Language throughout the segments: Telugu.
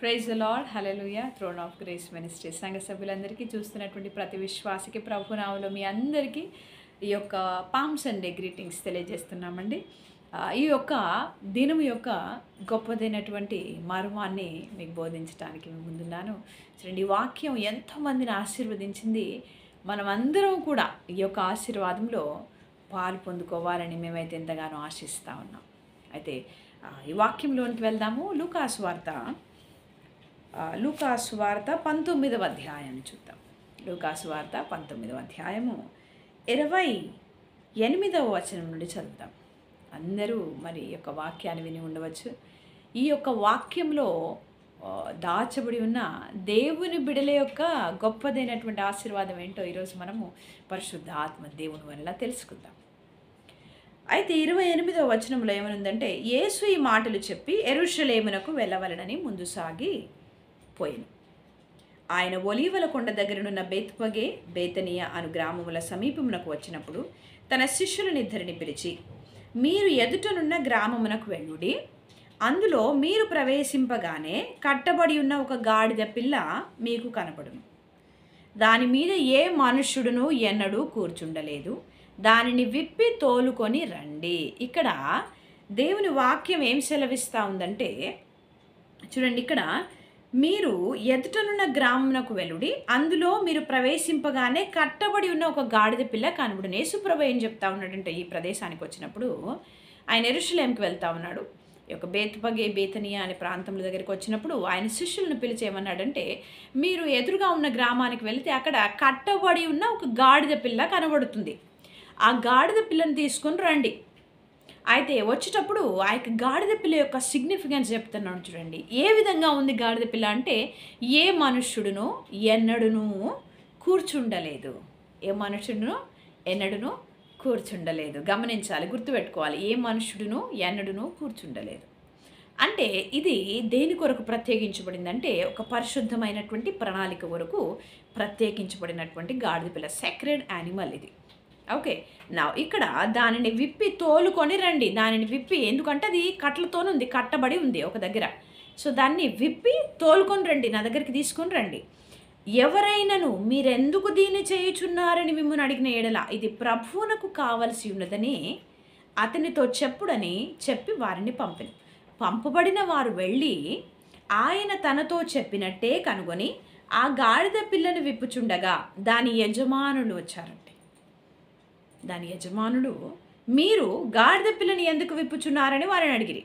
Praise the lord, hallelujah. Throne of grace ministries సంఘ సభ్యులందరికీ, చూస్తున్నటువంటి ప్రతి విశ్వాసికి ప్రభునామములో మీ అందరికీ ఈ యొక్క పామ్ సండే గ్రీటింగ్స్ తెలియజేస్తున్నామండి. ఈ యొక్క దినం యొక్క గొప్పదైనటువంటి మర్మాన్ని మీకు బోధించడానికి మీ ముందున్నాను. చూడండి, ఈ వాక్యం ఎంతోమందిని ఆశీర్వదించింది. మనమందరం కూడా ఈ యొక్క ఆశీర్వాదంలో పాలు పొందుకోవాలని మేమైతే ఎంతగానో ఆశిస్తూ ఉన్నాం. అయితే ఈ వాక్యంలోనికి వెళ్దాము. లూకాసు వార్త 19వ అధ్యాయాన్ని చూద్దాం. లూకాసు వార్త 19వ అధ్యాయము 28వ వచనం నుండి చదువుతాం. అందరూ మరి ఈ యొక్క వాక్యాన్ని విని ఉండవచ్చు. ఈ యొక్క వాక్యంలో దాచబడి ఉన్న దేవుని బిడల యొక్క గొప్పదైనటువంటి ఆశీర్వాదం ఏంటో ఈరోజు మనము పరిశుద్ధ ఆత్మ దేవుని వల్ల తెలుసుకుందాం. అయితే 28వ వచనంలో ఏమనుందంటే, యేసు ఈ మాటలు చెప్పి యెరూషలేమునకు వెళ్ళవలెనని ముందు సాగి పోయెను. ఆయన ఒలీవల కొండ దగ్గరనున్న బేత్పగే, బేతనియ అను గ్రామముల సమీపమునకు వచ్చినప్పుడు తన శిష్యులనిద్దరిని పిలిచి, మీరు ఎదుటనున్న గ్రామమునకు వెళ్ళుడి. అందులో మీరు ప్రవేశింపగానే కట్టబడి ఉన్న ఒక గాడిద పిల్ల మీకు కనపడును. దాని మీద ఏ మనుష్యుడును ఎన్నడూ కూర్చుండలేదు. దానిని విప్పి తోలుకొని రండి. ఇక్కడ దేవుని వాక్యం ఏం సెలవిస్తూ ఉందంటే, చూడండి, ఇక్కడ మీరు ఎదుటనున్న గ్రామమునకు వెలుడి. అందులో మీరు ప్రవేశింపగానే కట్టబడి ఉన్న ఒక గాడిద పిల్ల కనబడును. యేసుప్రభు ఏం చెప్తా ఉన్నాడంటే, ఈ ప్రదేశానికి వచ్చినప్పుడు ఆయన యెరూషలేముకి వెళ్తా ఉన్నాడు. ఈ యొక్క బేత్పగే, బేతనియా అనే ప్రాంతముల దగ్గరికి వచ్చినప్పుడు ఆయన శిష్యులను పిలిచి ఏమన్నాడంటే, మీరు ఎదురుగా ఉన్న గ్రామానికి వెళితే అక్కడ కట్టబడి ఉన్న ఒక గాడిద పిల్ల కనబడుతుంది. ఆ గాడిద పిల్లని తీసుకొని రండి. అయితే వచ్చేటప్పుడు ఆ యొక్క గాడిద పిల్ల యొక్క సిగ్నిఫికెన్స్ చెప్తున్నాను. చూడండి, ఏ విధంగా ఉంది గాడిద పిల్ల అంటే, ఏ మనుష్యుడును ఎన్నడును కూర్చుండలేదు. ఏ మనుష్యుడును ఎన్నడును కూర్చుండలేదు. గమనించాలి, గుర్తుపెట్టుకోవాలి. ఏ మనుష్యుడును ఎన్నడును కూర్చుండలేదు అంటే ఇది దేని కొరకు ప్రత్యేకించబడిందంటే, ఒక పరిశుద్ధమైనటువంటి ప్రణాళిక కొరకు ప్రత్యేకించబడినటువంటి గాడిద పిల్ల, సెక్రెడ్ యానిమల్ ఇది. ఓకే, నా ఇక్కడ దానిని విప్పి తోలుకొని రండి. దానిని విప్పి, ఎందుకంటే అది కట్లతోనుంది, కట్టబడి ఉంది ఒక దగ్గర. సో దాన్ని విప్పి తోలుకొని రండి, నా దగ్గరికి తీసుకొని రండి. ఎవరైనాను మీరెందుకు దీన్ని చేయుచున్నారని మిమ్మల్ని అడిగిన ఎడల ఇది ప్రభువునకు కావలసి ఉన్నదని అతనితో చెప్పుడని చెప్పి వారిని పంపబడిన వారు వెళ్ళి ఆయన తనతో చెప్పినట్టే కనుగొని ఆ గాడిద పిల్లను విప్పుచుండగా దాని యజమానులు వచ్చారంటే, దాని యజమానులు, మీరు గాడిద పిల్లని ఎందుకు విప్పుచున్నారని వారిని అడిగిరి.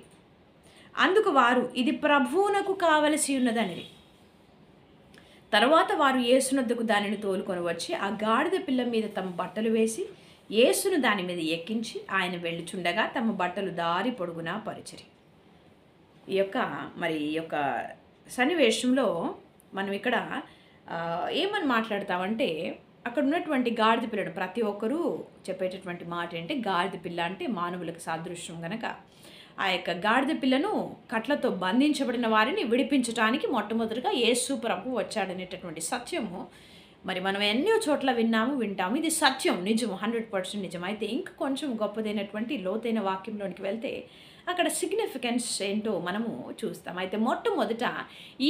అందుకు వారు, ఇది ప్రభువునకు కావలసి ఉన్నదనిరి. తర్వాత వారు యేసునొద్దకు దానిని తోలుకొని వచ్చి ఆ గాడిద పిల్ల మీద తమ బట్టలు వేసి యేసును దాని మీద ఎక్కించి ఆయన వెళ్ళుచుండగా తమ బట్టలు దారి పొడుగునా పరిచిరి. ఈ యొక్క సన్నివేశంలో మనం ఇక్కడ ఏమని మాట్లాడతామంటే, అక్కడ ఉన్నటువంటి గాడిద పిల్లను ప్రతి ఒక్కరూ చెప్పేటటువంటి మాట ఏంటి, గాడిద పిల్ల అంటే మానవులకు సాదృశ్యం గనక ఆ యొక్క గాడిద పిల్లను కట్లతో బంధించబడిన వారిని విడిపించడానికి మొట్టమొదటిగా యేసు ప్రభు వచ్చాడనేటటువంటి సత్యము మరి మనం ఎన్నో చోట్ల వింటాము. ఇది సత్యం, నిజం, 100% నిజం. అయితే ఇంక కొంచెం గొప్పదైనటువంటి లోతైన వాక్యంలోనికి వెళ్తే అక్కడ సిగ్నిఫికెన్స్ ఏంటో మనము చూస్తాం. అయితే మొట్టమొదట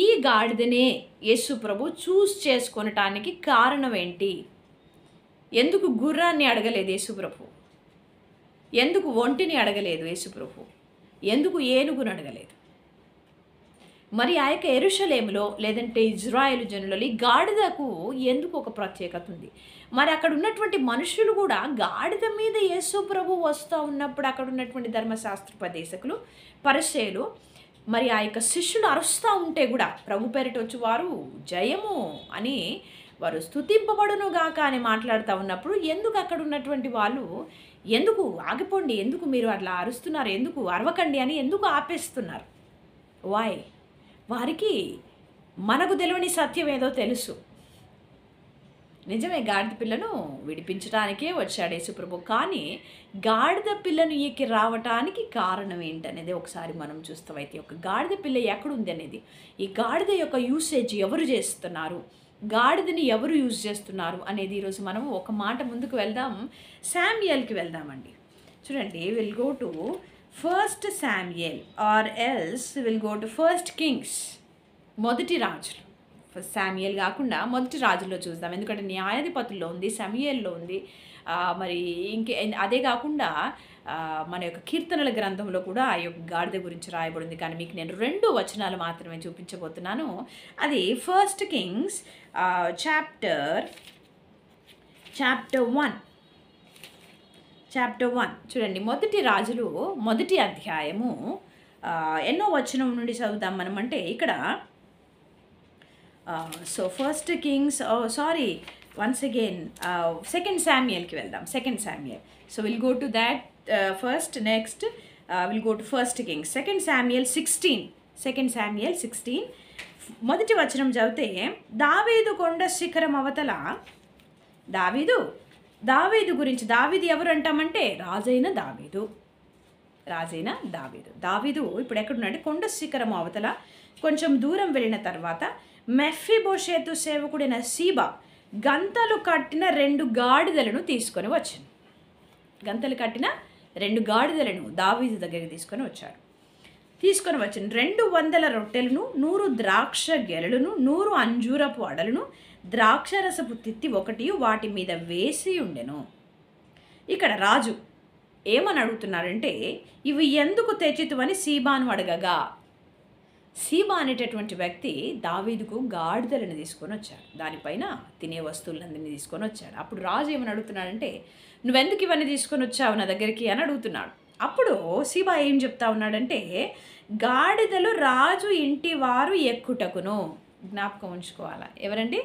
ఈ గాడిదనే యేసు ప్రభు చూస్ చేసుకొనటానికి కారణం ఏంటి? ఎందుకు గుర్రాన్ని అడగలేదు యేసు ప్రభు? ఎందుకు ఒంటిని అడగలేదు యేసు ప్రభు? ఎందుకు ఏనుగును అడగలేదు? మరి ఆ యొక్క యెరూషలేములో లేదంటే ఇజ్రాయేలు జనులలో ఈ గాడిదకు ఎందుకు ఒక ప్రత్యేకత ఉంది? మరి అక్కడ ఉన్నటువంటి మనుషులు కూడా గాడిద మీద యేసు ప్రభు వస్తూ ఉన్నప్పుడు అక్కడ ఉన్నటువంటి ధర్మశాస్త్రోపదేశకులు, పరిసయ్యులు, మరి ఆ యొక్క శిష్యులు అరుస్తూ ఉంటే కూడా ప్రభు పేరిట వచ్చి వారు జయము అని వారు స్తుతింపబడును గాక అని మాట్లాడుతూ ఉన్నప్పుడు ఎందుకు అక్కడ ఉన్నటువంటి వాళ్ళు ఎందుకు ఆగిపోండి, ఎందుకు మీరు అట్లా అరుస్తున్నారు, ఎందుకు అరవకండి అని ఎందుకు ఆపేస్తున్నారు? వాయ్? వారికి మనకు తెలియని సత్యం ఏదో తెలుసు. నిజమే, గాడిద పిల్లను విడిపించడానికే వచ్చాడు యేసుప్రభు. కానీ గాడిద పిల్లను ఎక్కి రావటానికి కారణం ఏంటనేది ఒకసారి మనం చూస్తాం. అయితే ఒక గాడిద పిల్ల ఎక్కడుంది అనేది, ఈ గాడిద యొక్క యూసేజ్ ఎవరు చేస్తున్నారు, గాడిదని ఎవరు యూజ్ చేస్తున్నారు అనేది ఈరోజు మనం ఒక మాట ముందుకు వెళ్దాం. శామ్యుయల్కి వెళ్దామండి. చూడండి, will go to 1 Samuel or else we'll go to 1 Kings. మొదటి రాజులు, శామ్యుయేల్ కాకుండా మొదటి రాజుల్లో చూద్దాం. ఎందుకంటే న్యాయాధిపతుల్లో ఉంది, సమూయేల్లో ఉంది, మరి అదే కాకుండా మన యొక్క కీర్తనల గ్రంథంలో కూడా ఆ యొక్క గాడిద గురించి రాయబడింది. కానీ మీకు నేను 2 వచనాలు మాత్రమే చూపించబోతున్నాను. అది 1 Kings చాప్టర్ 1 చూడండి. మొదటి రాజులు మొదటి అధ్యాయము ఎన్నో వచనం నుండి చదువుతాం మనం అంటే ఇక్కడ. సో 1 Kings వన్స్ అగైన్ 2 Samuelకి వెళ్దాం. 2 Samuel. So will go to that first. Next will go to 1 Kings. 2 Samuel 16 మొదటి వచనం చదివితే, దావీదు కొండ శిఖరం అవతల. దావీదు గురించి, దావీదు ఎవరు అంటామంటే రాజైన దావీదు. దావీదు ఇప్పుడు ఎక్కడున్నాడు? కొండ శిఖరం అవతల కొంచెం దూరం వెళ్ళిన తర్వాత మెఫీబోషేతు సేవకుడైన సీబా గంతలు కట్టిన 2 గాడిదలను తీసుకొని వచ్చాను. గంతలు కట్టిన 2 గాడిదలను దావీదు దగ్గరికి తీసుకొని వచ్చాను. 200 రొట్టెలను, 100 ద్రాక్ష గెలలను, 100 అంజూరపు అడలను, ద్రాక్షరసపు తిత్తి 1 వాటి మీద వేసి ఉండెను. ఇక్కడ రాజు ఏమని అడుగుతున్నారంటే, ఇవి ఎందుకు తెచ్చితువని సీబాను అడగగా, సీబా అనేటటువంటి వ్యక్తి దావీదుకు గాడిదలను తీసుకొని వచ్చాడు. దానిపైన తినే వస్తువులందరినీ తీసుకొని వచ్చాడు. అప్పుడు రాజు ఏమని అడుగుతున్నాడంటే, నువ్వెందుకు ఇవన్నీ తీసుకొని వచ్చావు నా దగ్గరికి అని అడుగుతున్నాడు. అప్పుడు సీబా ఏం చెప్తా ఉన్నాడంటే, గాడిదలు రాజు ఇంటి వారు ఎక్కుటకును. జ్ఞాపకం ఉంచుకోవాలా, ఎవరండి?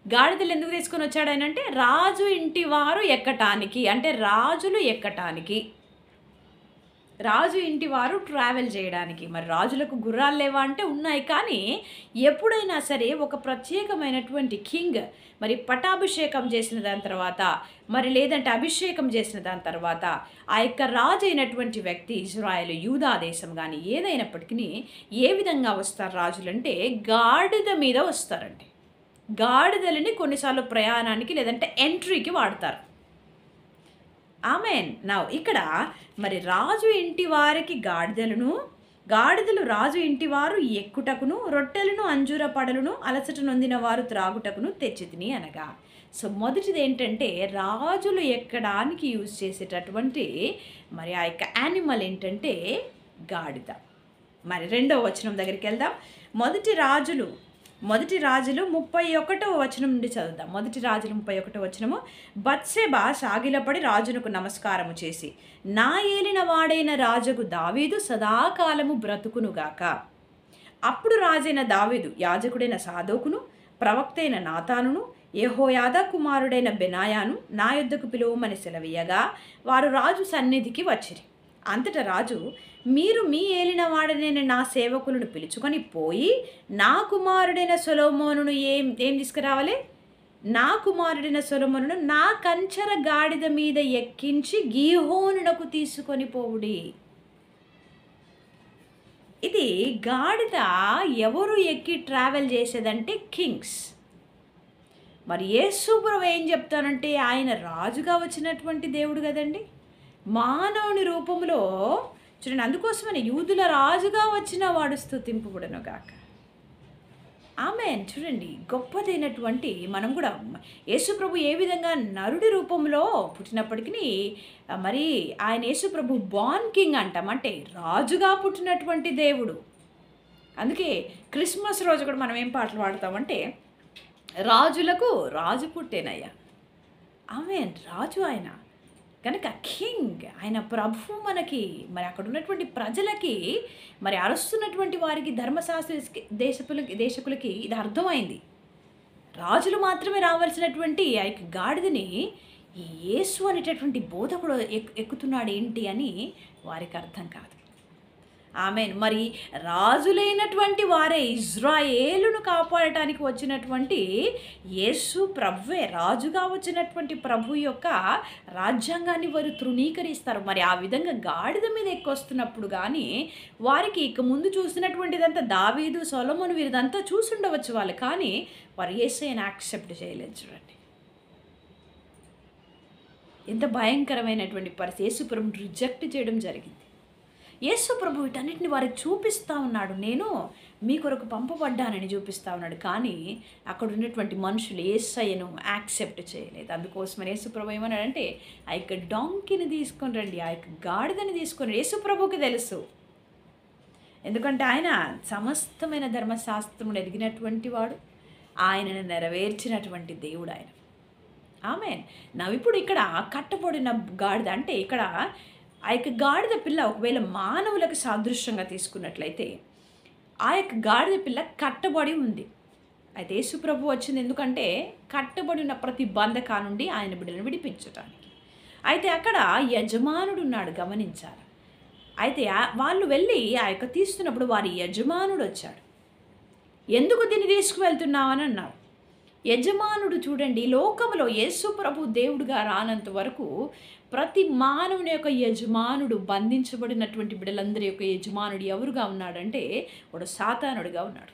గాడిదలు ఎందుకు తీసుకొని వచ్చాడు ఆయన అంటే, రాజు ఇంటి వారు ఎక్కటానికి, అంటే రాజులు ఎక్కటానికి, రాజు ఇంటి వారు ట్రావెల్ చేయడానికి. మరి రాజులకు గుర్రాలు లేవా అంటే ఉన్నాయి. కానీ ఎప్పుడైనా సరే ఒక ప్రత్యేకమైనటువంటి కింగ్ మరి పట్టాభిషేకం చేసిన దాని తర్వాత, మరి లేదంటే అభిషేకం చేసిన దాని తర్వాత ఆ యొక్క రాజు అయినటువంటి వ్యక్తి ఇజ్రాయెల్, యూదా దేశం కానీ ఏదైనప్పటికీ ఏ విధంగా వస్తారు రాజులంటే, గాడిద మీద వస్తారండి. గాడిదలని కొన్నిసార్లు ప్రయాణానికి లేదంటే ఎంట్రీకి వాడతారు. ఆమెన్. నా ఇక్కడ మరి రాజు ఇంటి వారికి గాడిదలు రాజు ఇంటి వారు ఎక్కుటకును, రొట్టెలను అంజూర పడలను అలసట నొందిన వారు త్రాగుటకును తెచ్చితిని అనగా. సో మొదటిది ఏంటంటే, రాజులు ఎక్కడానికి యూజ్ చేసేటటువంటి మరి ఆ యొక్క యానిమల్ ఏంటంటే గాడిద. మరి 2వ వచనం దగ్గరికి వెళ్దాం. మొదటి రాజులు 31వ వచనం నుండి చదువుదాం. మొదటి రాజులు 31వ వచనము. బత్షెబా సాగిలపడి రాజునకు నమస్కారము చేసి, నా ఏలిన వాడైన రాజుకు దావీదు సదాకాలము బ్రతుకునుగాక. అప్పుడు రాజైన దావీదు యాజకుడైన సాదోకును, ప్రవక్త అయిన నాతానును, యెహోయాదా కుమారుడైన బెనాయాను నా యొద్దకు పిలువమని సెలవీయగా వారు రాజు సన్నిధికి వచ్చిరి. అంతటా రాజు, మీరు మీ ఏలిన వాడనైన నా సేవకులను పిలుచుకొని పోయి నా కుమారుడైన సొలొమోనును ఏం తీసుకురావాలి? నా కుమారుడైన సొలొమోనును నా కంచర గాడిద మీద ఎక్కించి గీహోనునకు తీసుకొని పోవుడి. ఇది గాడిద ఎవరు ఎక్కి ట్రావెల్ చేసేదంటే కింగ్స్. మరి యేసు ప్రభువు ఏం చెప్తానంటే, ఆయన రాజుగా వచ్చినటువంటి దేవుడు కదండి, మానవుని రూపంలో చూడండి. అందుకోసమని యూదుల రాజుగా వచ్చిన వాడు స్తుతింపబడును గాక. ఆమేన్. చూడండి, గొప్పదైనటువంటి మనం కూడా యేసు ప్రభు ఏ విధంగా నరుడి రూపంలో పుట్టినప్పటికీ మరి ఆయన యేసు ప్రభు బార్న్ కింగ్ అంటాం, అంటే రాజుగా పుట్టినటువంటి దేవుడు. అందుకే క్రిస్మస్ రోజు కూడా మనం ఏం పాటలు పాడతామంటే, రాజులకు రాజు పుట్టేనయ్యా. ఆమేన్. రాజు ఆయన కనుక కింగ్, ఆయన ప్రభు. మనకి మరి అక్కడ ఉన్నటువంటి ప్రజలకి, మరి అరుస్తున్నటువంటి వారికి, ధర్మశాస్త్ర దేశకులకి ఇది అర్థమైంది. రాజులు మాత్రమే రావాల్సినటువంటి ఆ యొక్క గాడిదని ఈ యేసు అనేటటువంటి బోధకుడు ఎక్కుతున్నాడు ఏంటి అని వారికి అర్థం కాదు. ఆమెన్. మరి రాజులైనటువంటి వారే, ఇజ్రాయేలును కాపాడటానికి వచ్చినటువంటి యేసు ప్రభువే, రాజుగా వచ్చినటువంటి ప్రభు యొక్క రాజ్యాంగాన్ని వారు తృణీకరిస్తారు. మరి ఆ విధంగా గాడిద మీద ఎక్కొస్తున్నప్పుడు కానీ వారికి ఇక ముందు చూసినటువంటిదంతా దావీదు, సొలొమోను వీరిదంతా చూసుండవచ్చు వాళ్ళు, కానీ వారు యేసుని యాక్సెప్ట్ చేయలేదు. చూడండి ఎంత భయంకరమైనటువంటి పరిస్థితి. యేసు ప్రభుని రిజెక్ట్ చేయడం జరిగింది. యేసు ప్రభు వీటన్నిటిని వారికి చూపిస్తూ ఉన్నాడు. నేను మీ కొరకు పంపబడ్డానని చూపిస్తా ఉన్నాడు. కానీ అక్కడ ఉన్నటువంటి మనుషులు యేసయ్యను యాక్సెప్ట్ చేయలేదు. అందుకోసమని యేసుప్రభు ఏమన్నాడంటే ఆ యొక్క డాంకీని తీసుకొని రండి, ఆ యొక్క గాడిదని తీసుకొని. యేసుప్రభుకి తెలుసు, ఎందుకంటే ఆయన సమస్తమైన ధర్మశాస్త్రమును ఎదిగినటువంటి వాడు, ఆయనను నెరవేర్చినటువంటి దేవుడు ఆయన. ఆమేన్. ఇప్పుడు ఇక్కడ కట్టబడిన గాడిద అంటే ఇక్కడ ఆ యొక్క గాడిద పిల్ల ఒకవేళ మానవులకు సాదృశ్యంగా తీసుకున్నట్లయితే ఆ యొక్క గాడిద పిల్ల కట్టబడి ఉంది. అయితే యేసుప్రభు వచ్చింది ఎందుకంటే కట్టబడిన ప్రతి బంధకా నుండి ఆయన బిడ్డలను విడిపించడానికి. అయితే అక్కడ యజమానుడు ఉన్నాడు, గమనించాలి. అయితే వాళ్ళు వెళ్ళి ఆ యొక్క తీస్తున్నప్పుడు వారి యజమానుడు వచ్చాడు. ఎందుకు దీన్ని తీసుకువెళ్తున్నామని అన్నారు. యజమానుడు చూడండి, లోకంలో యేసుప్రభు దేవుడుగా రానంత వరకు ప్రతి మానవుని యొక్క యజమానుడు, బంధించబడినటువంటి బిడ్డలందరి యొక్క యజమానుడు ఎవరుగా ఉన్నాడంటే వాడు సాతానుడిగా ఉన్నాడు.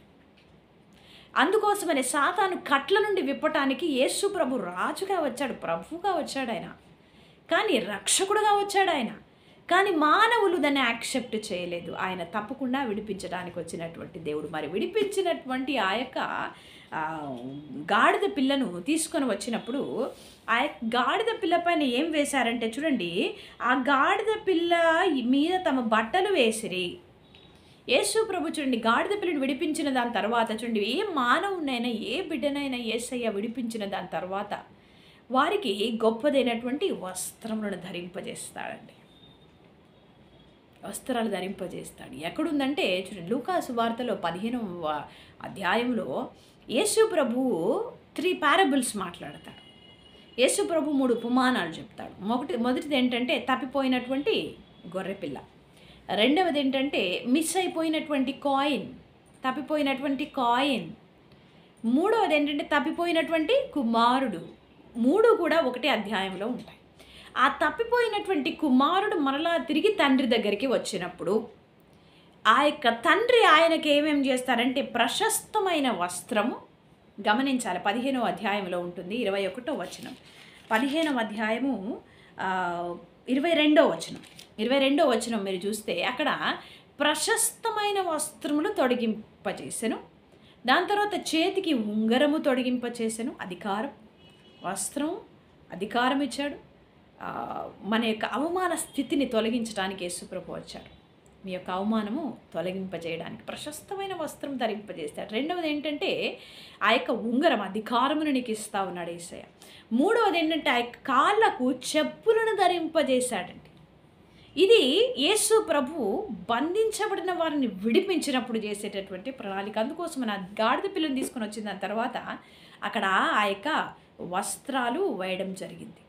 అందుకోసమనే సాతాను కట్ల నుండి విప్పటానికి యేసుప్రభు రాజుగా వచ్చాడు, ప్రభువుగా వచ్చాడు ఆయన, కానీ రక్షకుడుగా వచ్చాడు ఆయన. కానీ మానవులు దాన్ని యాక్సెప్ట్ చేయలేదు. ఆయన తప్పకుండా విడిపించడానికి వచ్చినటువంటి దేవుడు. మరి విడిపించినటువంటి ఆ యొక్క గాడిద పిల్లను తీసుకొని వచ్చినప్పుడు ఆ గాడిద పిల్ల పైన ఏం వేశారంటే చూడండి, ఆ గాడిద పిల్ల మీద తమ బట్టలు వేసిరి. యేసు ప్రభు చూడండి గాడిద పిల్లను విడిపించిన దాని తర్వాత చూడండి, ఏ మానవునైనా ఏ బిడ్డనైనా యేసయ్య విడిపించిన దాని తర్వాత వారికి గొప్పదైనటువంటి వస్త్రములను ధరింపజేస్తాడండి. వస్త్రాలు ధరింపజేస్తాడు. ఎక్కడుందంటే చూడండి, లూకా సువార్తలో 15వ అధ్యాయంలో యేసు ప్రభువు 3 పారబుల్స్ మాట్లాడతాడు. యేసు ప్రభు 3 ఉపమానాలు చెప్తాడు. మొదటిది ఏంటంటే తప్పిపోయినటువంటి గొర్రెపిల్ల, రెండవది ఏంటంటే మిస్ అయిపోయినటువంటి కాయిన్, తప్పిపోయినటువంటి కాయిన్, మూడవది ఏంటంటే తప్పిపోయినటువంటి కుమారుడు. 3 కూడా ఒకటే అధ్యాయంలో ఉంటాయి. ఆ తప్పిపోయినటువంటి కుమారుడు మరలా తిరిగి తండ్రి దగ్గరికి వచ్చినప్పుడు ఆ యొక్క తండ్రి ఆయనకి ఏమేం చేస్తారంటే ప్రశస్తమైన వస్త్రము, గమనించాలి 15వ అధ్యాయంలో ఉంటుంది 21వ వచనం, 15వ అధ్యాయము 22వ వచనం మీరు చూస్తే అక్కడ ప్రశస్తమైన వస్త్రములు తొడిగింపచేసెను. దాని తర్వాత చేతికి ఉంగరము తొడిగింపచేసెను. అధికారం, వస్త్రం, అధికారం ఇచ్చాడు. మన యొక్క అవమాన స్థితిని తొలగించడానికి యేసుప్రభు వచ్చాడు. మీ యొక్క అవమానము తొలగింపజేయడానికి ప్రశస్తమైన వస్త్రం ధరింపజేస్తాడు. రెండవది ఏంటంటే ఆ యొక్క ఉంగరం, అధికారమును నీకు ఇస్తా ఉన్నాడు యేసయ్య. మూడవది ఏంటంటే ఆ యొక్క కాళ్ళకు చెప్పులను ధరింపజేశాడండి. ఇది యేసు ప్రభు బంధించబడిన వారిని విడిపించినప్పుడు చేసేటటువంటి ప్రణాళిక. అందుకోసం మన గాడిద పిల్లని తీసుకొని వచ్చిన దాని తర్వాత అక్కడ ఆ యొక్క వస్త్రాలు వేయడం జరిగింది.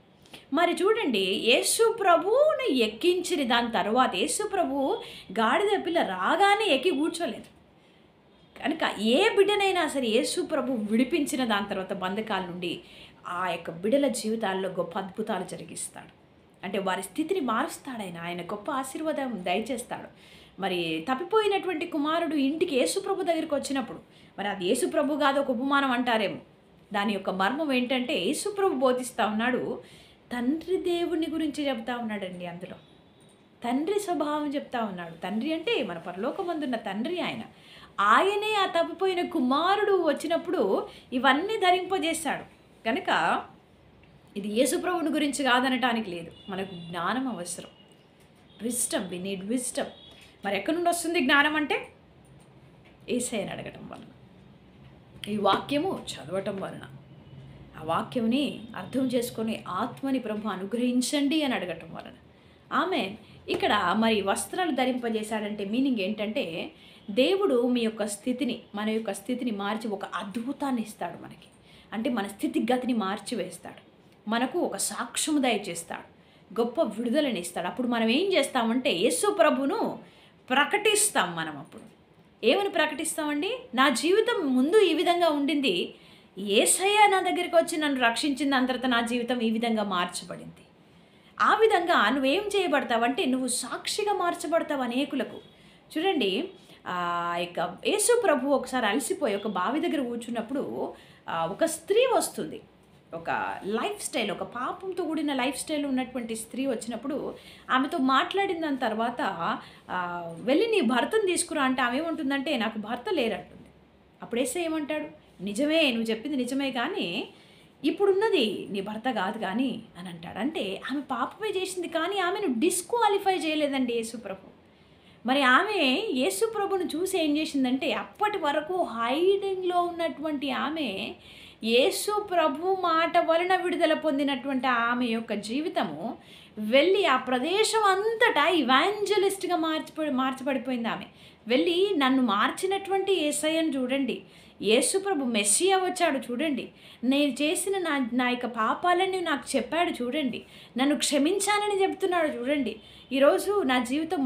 మరి చూడండి, యేసు ప్రభువుని ఎక్కించిన దాని తర్వాత యేసు ప్రభు గాడిద పిల్ల రాగానే ఎక్కి కూర్చోలేదు. కనుక ఏ బిడ్డనైనా సరే యేసు ప్రభు విడిపించిన దాని తర్వాత బంధకాల నుండి ఆ యొక్క బిడ్డల జీవితాల్లో గొప్ప అద్భుతాలు జరిగిస్తాడు. అంటే వారి స్థితిని మారుస్తాడు ఆయన గొప్ప ఆశీర్వాదం దయచేస్తాడు. మరి తప్పిపోయినటువంటి కుమారుడు ఇంటికి యేసు ప్రభు దగ్గరికి వచ్చినప్పుడు, మరి అది యేసు ప్రభు కాదు ఒక ఉపమానం అంటారేమో, దాని యొక్క మర్మం ఏంటంటే యేసు ప్రభు బోధిస్తూ ఉన్నాడు, తండ్రి దేవుని గురించి చెప్తా ఉన్నాడండి. అందులో తండ్రి స్వభావం చెప్తా ఉన్నాడు. తండ్రి అంటే మన పరలోకమందున్న తండ్రి ఆయనే ఆ తప్పిపోయిన కుమారుడు వచ్చినప్పుడు ఇవన్నీ ధరింపజేశాడు. కనుక ఇది యేసుప్రభుని గురించి కాదనటానికి లేదు. మనకు జ్ఞానం అవసరం, విజ్డమ్, వి నీడ్ విజ్డమ్. మరి ఎక్కడి నుండి వస్తుంది జ్ఞానం అంటే యేసయ్యని అడగటం వలన, ఈ వాక్యము చదవటం వలన, ఆ వాక్యంని అర్థం చేసుకొని ఆత్మని ప్రభు అనుగ్రహించండి అని అడగటం వలన. ఇక్కడ మరి వస్త్రాలు ధరింపజేశాడంటే మీనింగ్ ఏంటంటే దేవుడు మీ యొక్క స్థితిని, మన యొక్క స్థితిని మార్చి ఒక అద్భుతాన్ని ఇస్తాడు మనకి. అంటే మన స్థితిగతిని మార్చివేస్తాడు, మనకు ఒక సాక్ష్యము దయచేస్తాడు, గొప్ప విడుదలని ఇస్తాడు. అప్పుడు మనం ఏం చేస్తామంటే యేసు ప్రభును ప్రకటిస్తాం. మనం అప్పుడు ఏమని ప్రకటిస్తామండి? నా జీవితం ముందు ఈ విధంగా ఉండింది, యేసయ్య నా దగ్గరికి వచ్చి నన్ను రక్షించిన దాని తర్వాత నా జీవితం ఈ విధంగా మార్చబడింది. ఆ విధంగా నువ్వేం చేయబడతావంటే నువ్వు సాక్షిగా మార్చబడతావు అనేకులకు. చూడండి, ఇక యేసు ప్రభు ఒకసారి అలసిపోయి ఒక బావి దగ్గర కూర్చున్నప్పుడు ఒక స్త్రీ వస్తుంది. ఒక లైఫ్ స్టైల్, ఒక పాపంతో కూడిన లైఫ్ స్టైల్ ఉన్నటువంటి స్త్రీ వచ్చినప్పుడు ఆమెతో మాట్లాడిన దాని తర్వాత వెళ్ళి నీ భర్తను తీసుకురా అంటే ఆమె ఏమంటుందంటే నాకు భర్త లేరంటుంది. అప్పుడు యేసయ్య ఏమంటాడు, నిజమే, నువ్వు చెప్పింది నిజమే, కానీ ఇప్పుడున్నది నీ భర్త కాదు కానీ అని అంటాడు. అంటే ఆమె పాపమే చేసింది, కానీ ఆమెను డిస్క్వాలిఫై చేయలేదండి యేసుప్రభు. మరి ఆమె యేసుప్రభును చూసి ఏం చేసిందంటే, అప్పటి వరకు హైడింగ్లో ఉన్నటువంటి ఆమె యేసు ప్రభు మాట వలన విడుదల పొందినటువంటి ఆమె యొక్క జీవితము వెళ్ళి ఆ ప్రదేశం అంతటా ఇవాంజలిస్ట్గా మార్చబడిపోయింది. ఆమె వెళ్ళి నన్ను మార్చినటువంటి యేసయ్యను చూడండి, యేసు ప్రభు మెస్సియా వచ్చాడు చూడండి, నేను చేసిన నా యొక్క పాపాలని నాకు చెప్పాడు చూడండి, నన్ను క్షమించానని చెప్తున్నాడు చూడండి, ఈరోజు నా జీవితం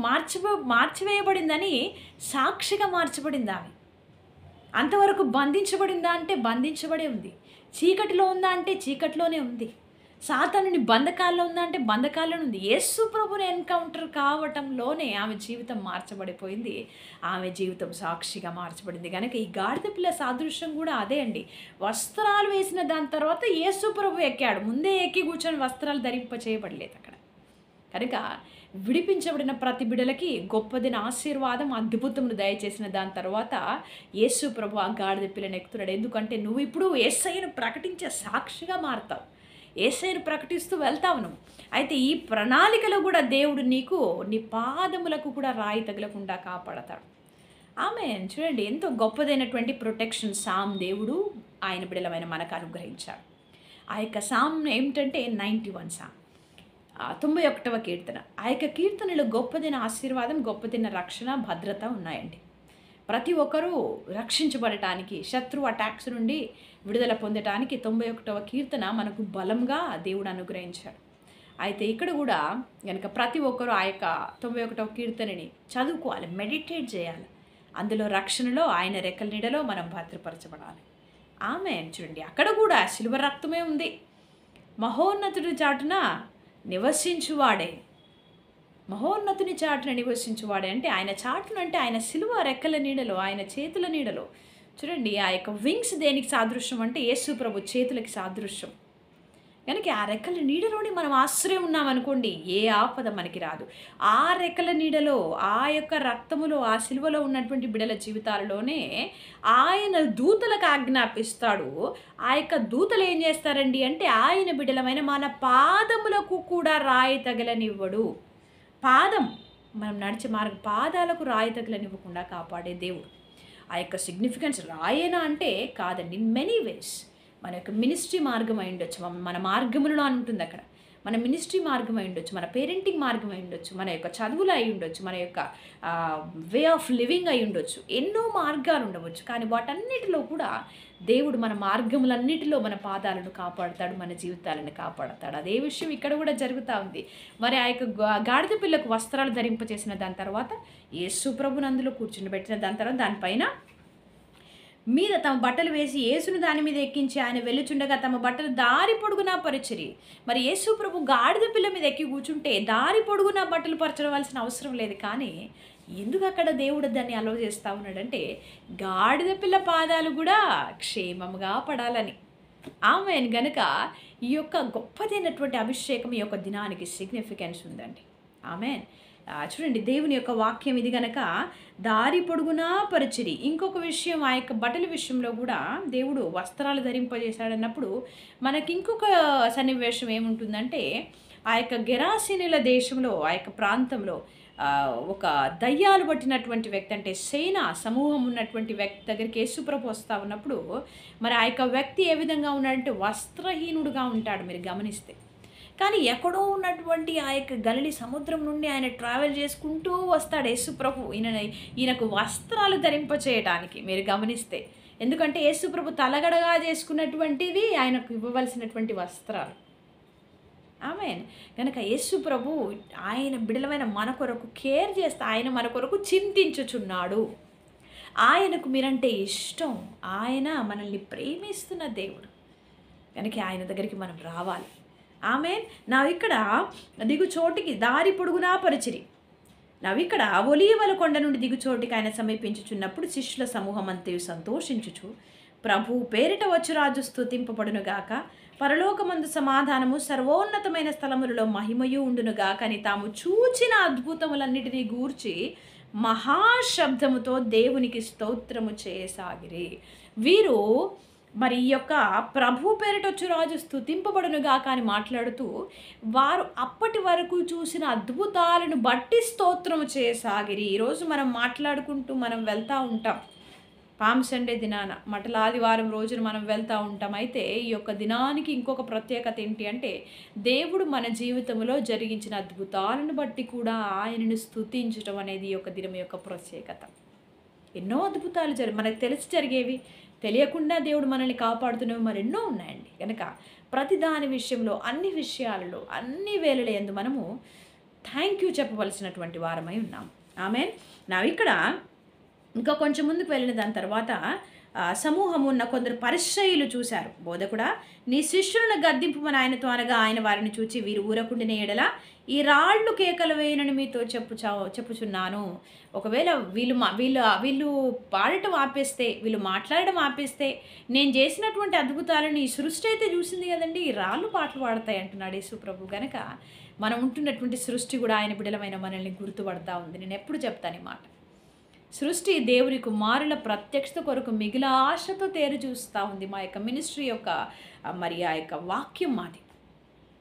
మార్చివేయబడిందని సాక్షిగా మార్చబడింది ఆమె. అంతవరకు బంధించబడిందా అంటే బంధించబడే ఉంది. చీకటిలో ఉందా అంటే చీకటిలోనే ఉంది. సాతానుని బంధకాల్లో ఉందా అంటే బంధకాల్లోనే ఉంది. యేసు ప్రభుని ఎన్కౌంటర్ కావటంలోనే ఆమె జీవితం మార్చబడిపోయింది. ఆమె జీవితం సాక్షిగా మార్చబడింది. కనుక ఈ గాడిద పిల్ల సాదృశ్యం కూడా అదే అండి. వస్త్రాలు వేసిన దాని తర్వాత యేసు ప్రభు ఎక్కాడు. ముందే ఎక్కి కూర్చొని వస్త్రాలు ధరింప చేయబడలేదు అక్కడ. కనుక విడిపించబడిన ప్రతి బిడ్డలకి గొప్పదిన ఆశీర్వాదం, అద్భుతమును దయచేసిన దాని తర్వాత యేసు ప్రభు ఆ గాడిద పిల్లని ఎక్కుతున్నాడు. ఎందుకంటే నువ్వు ఇప్పుడు యేసయ్యను ప్రకటించే సాక్షిగా మారుతావు, యేసయ్యను ప్రకటిస్తూ వెళ్తావు నువ్వు. అయితే ఈ ప్రణాళికలో కూడా దేవుడు నీకు నీ పాదములకు కూడా రాయి తగలకుండా కాపాడతాడు. ఆమేన్. చూడండి ఎంతో గొప్పదైనటువంటి ప్రొటెక్షన్ సామ్ దేవుడు ఆయన బిడ్డలమైన మనకు అనుగ్రహించాడు. ఆ యొక్క సామ్ ఏమిటంటే 91 సామ్, 91వ కీర్తన. ఆ యొక్క కీర్తనలో గొప్పదైన ఆశీర్వాదం, గొప్పదైన రక్షణ, భద్రత ఉన్నాయండి. ప్రతి ఒక్కరూ రక్షించబడటానికి, శత్రు అటాక్స్ నుండి విడుదల పొందటానికి 91వ కీర్తన మనకు బలంగా దేవుడు అనుగ్రహించాడు. అయితే ఇక్కడ కూడా కనుక ప్రతి ఒక్కరూ ఆ యొక్క 91వ కీర్తనని చదువుకోవాలి, మెడిటేట్ చేయాలి. అందులో రక్షణలో ఆయన రెక్కల నీడలో మనం భద్రపరచబడాలి. ఆమేన్. చూడండి అక్కడ కూడా శిలువ రక్తమే ఉంది. మహోన్నతుడి చాటున నివసించువాడే, మహోన్నతుని చాటున నివసించువాడే అంటే ఆయన చాటున అంటే ఆయన శిలువ రెక్కల నీడలో, ఆయన చేతుల నీడలో. చూడండి ఆ యొక్క వింగ్స్ దేనికి సాదృశ్యం అంటే యేసు ప్రభు చేతులకి సాదృశ్యం. కనుక ఆ రెక్కల నీడలోని మనం ఆశ్రయం ఉన్నామనుకోండి, ఏ ఆపద మనకి రాదు. ఆ రెక్కల నీడలో, ఆ యొక్క రక్తములో, ఆ సిలువలో ఉన్నటువంటి బిడ్డల జీవితాలలోనే ఆయన దూతలకు ఆజ్ఞాపిస్తాడు. ఆ యొక్క దూతలు ఏం చేస్తారండి అంటే ఆయన బిడ్డలమైన మన పాదములకు కూడా రాయి తగలనివ్వడు. పాదం మనం నడిచే పాదాలకు రాయి తగలనివ్వకుండా కాపాడే దేవుడు. ఆ యొక్క సిగ్నిఫికెన్స్ రాయేనా అంటే కాదండి, ఇన్ మెనీ వేస్. మన యొక్క మినిస్ట్రీ మార్గం అయి ఉండొచ్చు, మన మార్గములను అని ఉంటుంది అక్కడ. మన మినిస్ట్రీ మార్గం అయి ఉండొచ్చు, మన పేరెంటింగ్ మార్గం అయి ఉండొచ్చు, మన యొక్క చదువులు అయి ఉండొచ్చు, మన యొక్క వే ఆఫ్ లివింగ్ అయి ఉండొచ్చు. ఎన్నో మార్గాలు ఉండవచ్చు, కానీ వాటన్నిటిలో కూడా దేవుడు మన మార్గములన్నిటిలో మన పాదాలను కాపాడుతాడు, మన జీవితాలను కాపాడుతాడు. అదే విషయం ఇక్కడ కూడా జరుగుతూ ఉంది. మరి ఆ యొక్క గాడిద పిల్లకు వస్త్రాలు ధరింపచేసిన దాని తర్వాత యేసు ప్రభుని అందులో కూర్చుండబెట్టిన దాని తర్వాత దానిపైన మీద తమ బట్టలు వేసి యేసును దాని మీద ఎక్కించి ఆయన వెళ్ళుచుండగా తమ బట్టలు దారి పొడుగునా పరిచిరి. మరి యేసు ప్రభు గాడిద పిల్ల మీద ఎక్కి కూర్చుంటే దారి పొడుగునా బట్టలు పరచవలసిన అవసరం లేదు. కానీ ఎందుకు అక్కడ దేవుడు దాన్ని అలవ చేస్తూ ఉన్నాడంటే గాడిద పిల్ల పాదాలు కూడా క్షేమంగా పడాలని. ఆమెన్. గనుక ఈ యొక్క గొప్పదైనటువంటి అభిషేకం ఈ యొక్క దినానికి సిగ్నిఫికెన్స్ ఉందండి. ఆమెన్. చూడండి దేవుని యొక్క వాక్యం ఇది గనక దారి పొడుగునా పరిచిరి. ఇంకొక విషయం ఆ యొక్క బట్టల విషయంలో కూడా దేవుడు వస్త్రాలు ధరింపజేశాడన్నప్పుడు మనకి ఇంకొక సన్నివేశం ఏముంటుందంటే ఆ యొక్క గెరాసీనుల దేశంలో, ఆ యొక్క ప్రాంతంలో ఒక దయ్యాలు పట్టినటువంటి వ్యక్తి, అంటే సేన సమూహం ఉన్నటువంటి వ్యక్తి దగ్గరికి యేసుప్రభు వస్తూ ఉన్నప్పుడు మరి ఆ యొక్క వ్యక్తి ఏ విధంగా ఉన్నాడంటే వస్త్రహీనుడుగా ఉంటాడు మీరు గమనిస్తే. కానీ ఎక్కడో ఉన్నటువంటి ఆ యొక్క గలిలీ సముద్రం నుండి ఆయన ట్రావెల్ చేసుకుంటూ వస్తాడు యేసుప్రభు ఈయనకు వస్త్రాలు ధరింపచేయడానికి మీరు గమనిస్తే. ఎందుకంటే యేసుప్రభు తలగడగా చేసుకున్నటువంటివి ఆయనకు ఇవ్వవలసినటువంటి వస్త్రాలు. ఆమేన్. కనుక యేసుప్రభు ఆయన బిడలమైన మన కొరకు కేర్ చేస్తే ఆయన మన కొరకు చింతించుచున్నాడు. ఆయనకు మీరంటే ఇష్టం, ఆయన మనల్ని ప్రేమిస్తున్న దేవుడు. కనుక ఆయన దగ్గరికి మనం రావాలి. ఆమేన్. ఇక్కడ దిగుచోటికి దారి పొడుగునా పరిచిరి. ఇక్కడ ఒలీవల కొండ నుండి దిగుచోటికి ఆయన సమీపించుచున్నప్పుడు శిష్యుల సమూహం అంతయు సంతోషించుచు ప్రభు పేరిట వచ్చు రాజు స్తుతింపబడునుగాక. పరలోకమందు సమాధానము, సర్వోన్నతమైన స్థలములలో మహిమయు ఉండునుగాక అని తాము చూచిన అద్భుతములన్నిటినీ గూర్చి మహాశబ్దముతో దేవునికి స్తోత్రము చేయసాగిరి. వీరు మరి ఈ యొక్క ప్రభు పేరిటొచ్చు రాజు స్తుతింపబడునుగాక అని మాట్లాడుతూ వారు అప్పటి వరకు చూసిన అద్భుతాలను బట్టి స్తోత్రము చేయసాగిరి. ఈరోజు మనం మాట్లాడుకుంటూ మనం వెళ్తూ ఉంటాం. పామ్ సండే దినాన మటల ఆదివారం రోజున మనం వెళ్తూ ఉంటాం. అయితే ఈ యొక్క దినానికి ఇంకొక ప్రత్యేకత ఏంటి అంటే, దేవుడు మన జీవితంలో జరిగించిన అద్భుతాలను బట్టి కూడా ఆయనను స్తుతించడం అనేది ఈ యొక్క దినం యొక్క ప్రత్యేకత. ఎన్నో అద్భుతాలు మనకు తెలిసి జరిగేవి, తెలియకుండా దేవుడు మనల్ని కాపాడుతున్నవి మరెన్నో ఉన్నాయండి. కనుక ప్రతి దాని విషయంలో, అన్ని విషయాలలో, అన్ని వేళల యందు మనము థ్యాంక్ యూ చెప్పవలసినటువంటి వారమై ఉన్నాం. ఆమేన్. నా ఇక్కడ ఇంకా కొంచెం ముందుకు వెళ్ళిన దాని తర్వాత సమూహము ఉన్న కొందరు పరిసయ్యులు చూశారు. బోధకుడా, నీ శిష్యులను గద్దింపుమని ఆయనతో అనగా, ఆయన వారిని చూచి, వీరు ఊరకుండిన ఎడల ఈ రాళ్ళు కేకలు వేయనని మీతో చెప్పుచున్నాను. ఒకవేళ వీళ్ళు పాడటం ఆపేస్తే, వీళ్ళు మాట్లాడడం ఆపేస్తే, నేను చేసినటువంటి అద్భుతాలను ఈ సృష్టి అయితే చూసింది కదండి, ఈ రాళ్ళు పాటలు పాడతాయి అంటున్నాడు యేసు ప్రభు. గనక మనం ఉంటున్నటువంటి సృష్టి కూడా ఆయన బిడలమైన మనల్ని గుర్తుపడతా ఉంది. నేను ఎప్పుడు చెప్తాను ఈ మాట. సృష్టి దేవుని కుమారుల ప్రత్యక్షత కొరకు మిగిలిన ఆశతో తేరు చూస్తూ ఉంది. మా యొక్క మినిస్ట్రీ యొక్క మరి ఆ యొక్క వాక్యం మాది.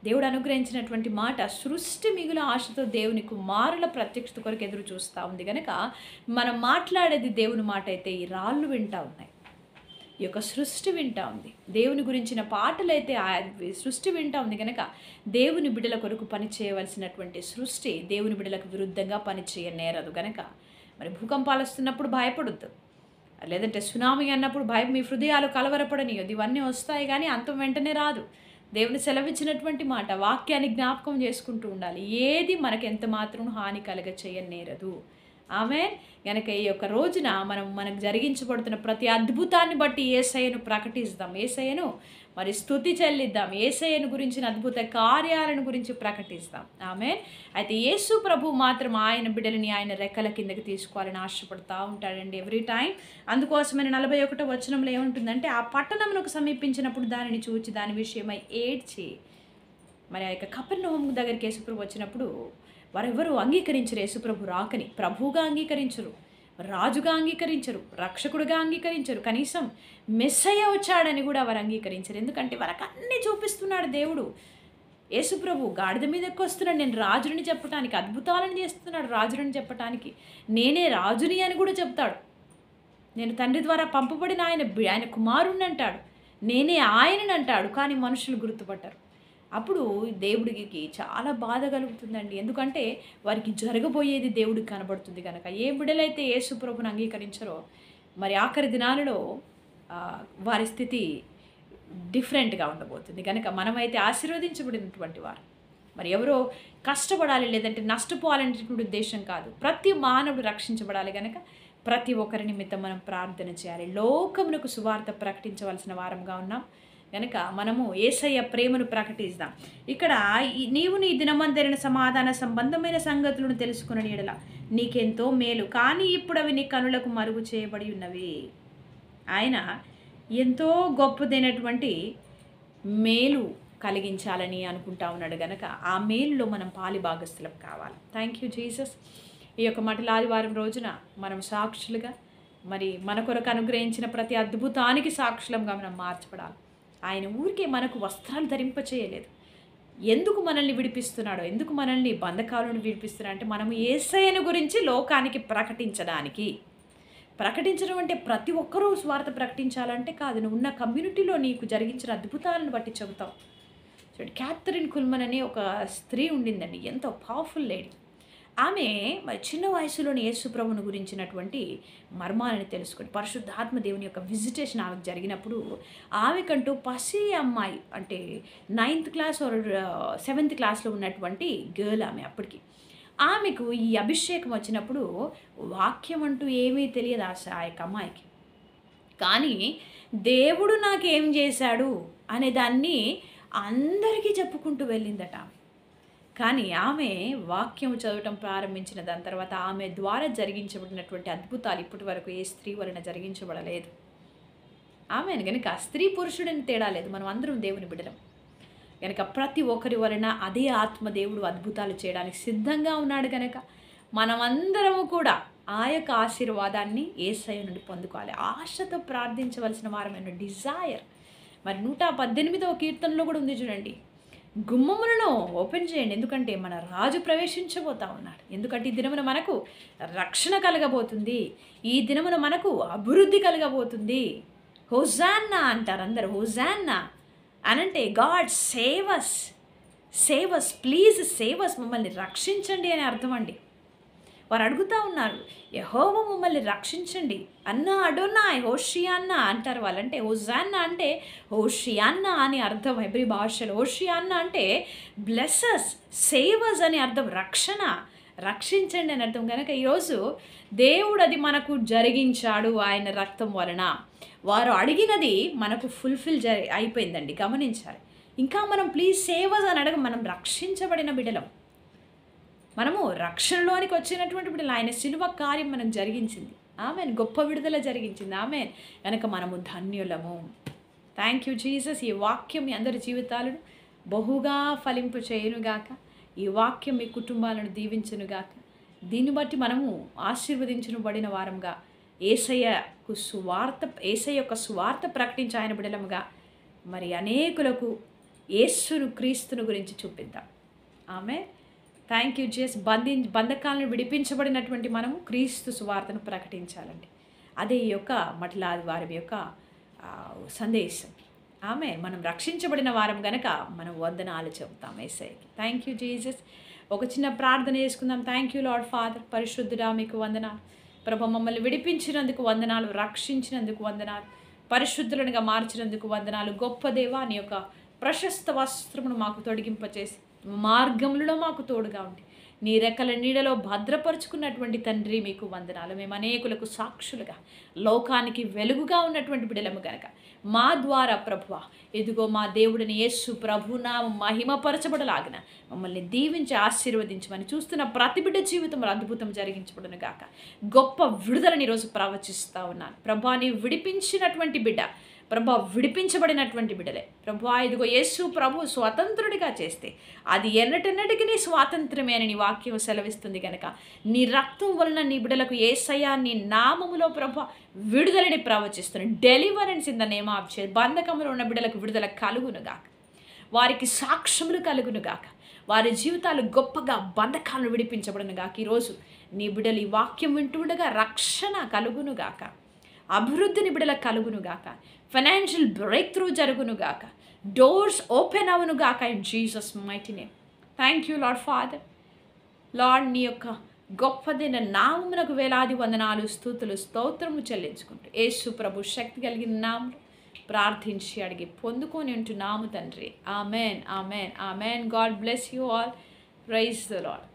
దేవుడు అనుగ్రహించినటువంటి మాట, సృష్టి మిగుల ఆశతో దేవుని కుమారుల ప్రత్యక్షత కొరకు ఎదురు చూస్తూ ఉంది. కనుక మనం మాట్లాడేది దేవుని మాట అయితే ఈ రాళ్ళు వింటూ ఉన్నాయి, ఈ యొక్క సృష్టి వింటూ ఉంది. దేవుని గురించిన పాటలు అయితే సృష్టి వింటూ ఉంది. కనుక దేవుని బిడ్డల కొరకు పని చేయవలసినటువంటి సృష్టి దేవుని బిడ్డలకు విరుద్ధంగా పని చేయనేరదు. కనుక మరి భూకంపాలు వస్తున్నప్పుడు భయపడొద్దు, లేదంటే సునామీ అన్నప్పుడు మీ హృదయాలు కలవరపడనియొద్దు. ఇవన్నీ వస్తాయి కానీ అంతం వెంటనే రాదు. దేవుని సెలవిచ్చినటువంటి మాట, వాక్యాన్ని జ్ఞాపకం చేసుకుంటూ ఉండాలి. ఏది మనకు ఎంత మాత్రం హాని కలగ చేయనేరదు. ఆమేన్. కనుక ఈ యొక్క రోజున మనకు జరిగించబడుతున్న ప్రతి అద్భుతాన్ని బట్టి యేసయ్యను ప్రకటిస్తాం, యేసయ్యను మరి స్తుతి చెల్లిద్దాం, యేసయ్యను గురించిన అద్భుత కార్యాలను గురించి ప్రకటిస్తాం. ఆమేన్. అయితే యేసు ప్రభు మాత్రం ఆయన బిడ్డలని ఆయన రెక్కల కిందకి తీసుకోవాలని ఆశపడుతూ ఉంటాడండి ఎవ్రీ టైం. అందుకోసమని 41వ వచనంలో ఏముంటుందంటే, ఆ పట్టణమునకు సమీపించినప్పుడు దానిని చూచి దాని విషయమై ఏడ్చి, మరి ఆ యొక్క కపెర్నహూము దగ్గరికి యేసుప్రభు వచ్చినప్పుడు వారెవరూ అంగీకరించరు యేసుప్రభు రాకని. ప్రభువుగా అంగీకరించరు, రాజుగా అంగీకరించరు, రక్షకుడిగా అంగీకరించరు, కనీసం మెస్సయ్య వచ్చాడని కూడా వారు అంగీకరించరు. ఎందుకంటే వారికి అన్నీ చూపిస్తున్నాడు దేవుడు. యేసుప్రభు గాడిద మీద వస్తున్నాడు, నేను రాజుని చెప్పటానికి, అద్భుతాలను చేస్తున్నాడు రాజుని చెప్పటానికి. నేనే రాజుని అని కూడా చెప్తాడు. నేను తండ్రి ద్వారా పంపబడిన ఆయన కుమారుణ్ణి అంటాడు, నేనే ఆయనని అంటాడు. కానీ మనుషులు గుర్తుపట్టారు. అప్పుడు దేవుడికి చాలా బాధ కలుగుతుందండి. ఎందుకంటే వారికి జరగబోయేది దేవుడికి కనబడుతుంది కనుక. ఏ బిడ్డలైతే యేసు ప్రభువుని అంగీకరించరో మరి ఆఖరి దినాలలో వారి స్థితి డిఫరెంట్గా ఉండబోతుంది. కనుక మనమైతే ఆశీర్వదించబడినటువంటి వారు. మరి ఎవరో కష్టపడాలి లేదంటే నష్టపోవాలనేటువంటి ఉద్దేశం కాదు. ప్రతి మానవుడు రక్షించబడాలి కనుక ప్రతి ఒక్కరి నిమిత్తం మనం ప్రార్థన చేయాలి. లోకమునకు సువార్త ప్రకటించవలసిన వారంగా ఉన్నాం కనుక మనము యేసయ్య ప్రేమను ప్రకటిస్తాం. ఇక్కడ నీవు నీ దినమందరిన సమాధాన సంబంధమైన సంగతులను తెలుసుకుని ఎడల నీకెంతో మేలు, కానీ ఇప్పుడు అవి నీ కనులకు మరుగు చేయబడి ఉన్నవి. ఆయన ఎంతో గొప్పదైనటువంటి మేలు కలిగించాలని అనుకుంటా ఉన్నాడు కనుక ఆ మేలులో మనం పాలి భాగస్థులం కావాలి. Thank you Jesus. ఈ యొక్క మటల ఆదివారం రోజున మనం సాక్షులుగా మరి మన కొరకు అనుగ్రహించిన ప్రతి అద్భుతానికి సాక్షులంగా మనం మార్చబడాలి. ఆయన ఊరికే మనకు వస్త్రాలు ధరింపచేయలేదు. ఎందుకు మనల్ని విడిపిస్తున్నాడో, ఎందుకు మనల్ని బంధకాలను విడిపిస్తున్నాడు అంటే మనము యేసయ్యను గురించి లోకానికి ప్రకటించడం అంటే ప్రతి ఒక్కరూ స్వార్థ ప్రకటించాలంటే కాదు. నువ్వు ఉన్న కమ్యూనిటీలో నీకు జరిగించిన అద్భుతాలను బట్టి చెబుతావు. చూడండి, క్యాథరిన్ కుల్మన్ అనే ఒక స్త్రీ ఉండిందండి, ఎంతో పవర్ఫుల్ లేడీ. ఆమె మరి చిన్న వయసులోని యేసు ప్రభువును గురించినటువంటి మర్మాలను తెలుసుకొని పరిశుద్ధాత్మ దేవుని యొక్క విజిటేషన్ ఆమెకు జరిగినప్పుడు ఆమెకంటూ పసి అమ్మాయి అంటే 9th క్లాస్ ఆర్ 7th క్లాస్లో ఉన్నటువంటి గర్ల్ ఆమె. అప్పటికి ఆమెకు ఈ అభిషేకం వచ్చినప్పుడు వాక్యం అంటూ ఏమీ తెలియదు ఆ యొక్క అమ్మాయికి. కానీ దేవుడు నాకేం చేశాడు అనే దాన్ని అందరికీ చెప్పుకుంటూ వెళ్ళిందట. కానీ ఆమె వాక్యం చదవటం ప్రారంభించిన దాని తర్వాత ఆమె ద్వారా జరిగించబడినటువంటి అద్భుతాలు ఇప్పటి వరకు ఏ స్త్రీ వలన జరిగించబడలేదు. ఆమెను కనుక స్త్రీ పురుషుడని తేడా లేదు, మనం అందరం దేవుని బిడ్డలం కనుక ప్రతి ఒక్కరి వలన అదే ఆత్మ దేవుడు అద్భుతాలు చేయడానికి సిద్ధంగా ఉన్నాడు కనుక మనమందరము కూడా ఆ యొక్క ఆశీర్వాదాన్ని యేసయ్య నుండి పొందుకోవాలి. ఆశతో ప్రార్థించవలసిన వారమైన డిజైర్. మరి 118వ కీర్తనలో కూడా ఉంది చూడండి, గుమ్మములను ఓపెన్ చేయండి, ఎందుకంటే మన రాజు ప్రవేశించబోతా ఉన్నాడు. ఎందుకంటే ఈ దినమున మనకు రక్షణ కలగబోతుంది, ఈ దినమున మనకు అభివృద్ధి కలగబోతుంది. హోజాన్నా అంటారు అందరు, హోజాన్నా అనంటే God save us, save us, please save us, మమ్మల్ని రక్షించండి అని అర్థం అండి. వారు అడుగుతూ ఉన్నారు, యెహోవా మమ్మల్ని రక్షించండి అన్నా అడోనాయ్ హోషియాన్నా అంటారు వాళ్ళు. అంటే హోజాన్నా అంటే హోషియాన్నా అని అర్థం హెబ్రీ భాషలో. హోషియాన్నా అంటే బ్లెస్సస్, సేవస్ అని అర్థం, రక్షణ, రక్షించండి అని అర్థం. కనుక ఈరోజు దేవుడు అది మనకు జరిగించాడు ఆయన రక్తం వలన. వారు అడిగినది మనకు ఫుల్ఫిల్ అయిపోయిందండి, గమనించాలి. ఇంకా మనం ప్లీజ్ సేవస్ అని అడగ, మనం రక్షించబడిన బిడ్డలం, మనము రక్షణలోనికి వచ్చినటువంటి బిడ్డలు. ఆయన శిలువ కార్యం మనకు జరిగించింది, ఆమెన్, గొప్ప విడుదల జరిగించింది, ఆమెన్. కనుక మనము ధన్యులము. Thank you Jesus. ఈ వాక్యం మీ అందరి జీవితాలను బహుగా ఫలింపు చేయునుగాక. ఈ వాక్యం మీ కుటుంబాలను దీవించునుగాక. దీన్ని బట్టి మనము ఆశీర్వదించబడిన వారంగా యేసయ్యకు సువార్త, యేసయ్య యొక్క సువార్త ప్రకటించి ఆయన బిడలముగా మరి అనేకులకు యేసును క్రీస్తును గురించి చూపిద్దాం. ఆమె థ్యాంక్ యూ జేస్. బంధకాలను విడిపించబడినటువంటి మనము క్రీస్తు సువార్తను ప్రకటించాలండి. అదే ఈ యొక్క మట్లాది వారి యొక్క సందేశం. ఆమె మనం రక్షించబడిన వారం గనక మనం వందనాలు చెబుతాం యేసయ్యకి. Thank you Jesus. ఒక చిన్న ప్రార్థన చేసుకుందాం. థ్యాంక్ యూ లార్డ్ ఫాదర్, పరిశుద్ధుడా మీకు వందనాలు ప్రభు, మమ్మల్ని విడిపించినందుకు వందనాలు, రక్షించినందుకు వందనాలు, పరిశుద్ధులనుగా మార్చినందుకు వందనాలు. గొప్ప దేవా, నీ యొక్క ప్రశస్త వస్త్రమును మాకు తొడిగింపచేసి మార్గములలో మాకు తోడుగా ఉండి నీ రెక్కల నీడలో భద్రపరుచుకున్నటువంటి తండ్రి మీకు వందనాలు. మేము అనేకులకు సాక్షులుగా లోకానికి వెలుగుగా ఉన్నటువంటి బిడలము గనక మా ద్వారా ప్రభువ ఎదుగో మా దేవుడిని యేసు ప్రభునామం మహిమపరచబడలాగిన మమ్మల్ని దీవించి ఆశీర్వదించమని చూస్తున్న ప్రతి బిడ్డ జీవితంలో అద్భుతం జరిగించబడును గాక. గొప్ప విడుదలని ఈరోజు ప్రవచిస్తూ ఉన్నాను ప్రభా. నీ విడిపించినటువంటి బిడ్డ ప్రభా, విడిపించబడినటువంటి బిడ్డలే ప్రభా, ఇదిగో యేసు ప్రభు స్వతంత్రుడిగా చేస్తే అది ఎన్నటెన్నటికి నీ స్వాతంత్రమే అని నీ వాక్యం సెలవిస్తుంది కనుక నీ రక్తం వలన నీ బిడ్డలకు యేసయ్య నీ నామములో ప్రభా విడుదలని ప్రవచిస్తున్నాను. Deliverance in the name of Jesus. బంధకములో ఉన్న బిడ్డలకు విడుదల కలుగునుగాక, వారికి సాక్ష్యములు కలుగునుగాక, వారి జీవితాలు గొప్పగా బంధకాలను విడిపించబడునుగాక. ఈరోజు నీ బిడ్డలు ఈ వాక్యం వింటుండగా రక్షణ కలుగునుగాక, అభివృద్ధిని బిడ్డలకు కలుగునుగాక, ఫైనాన్షియల్ బ్రేక్ త్రూ జరుగునుగాక, డోర్స్ ఓపెన్ అవునుగాక in Jesus mighty name. Thank you Lord Father. Lord నీ యొక్క గొప్పదైన నామమునకు వేలాది వందనాలు, స్తుతులు, స్తోత్రము చెల్లించుకుంటూ యేసు ప్రభు శక్తి కలిగిన నామములో ప్రార్థించి అడిగి పొందుకొని ఉంటున్నాము తండ్రి. Amen, amen, amen. God bless you all. Praise the lord.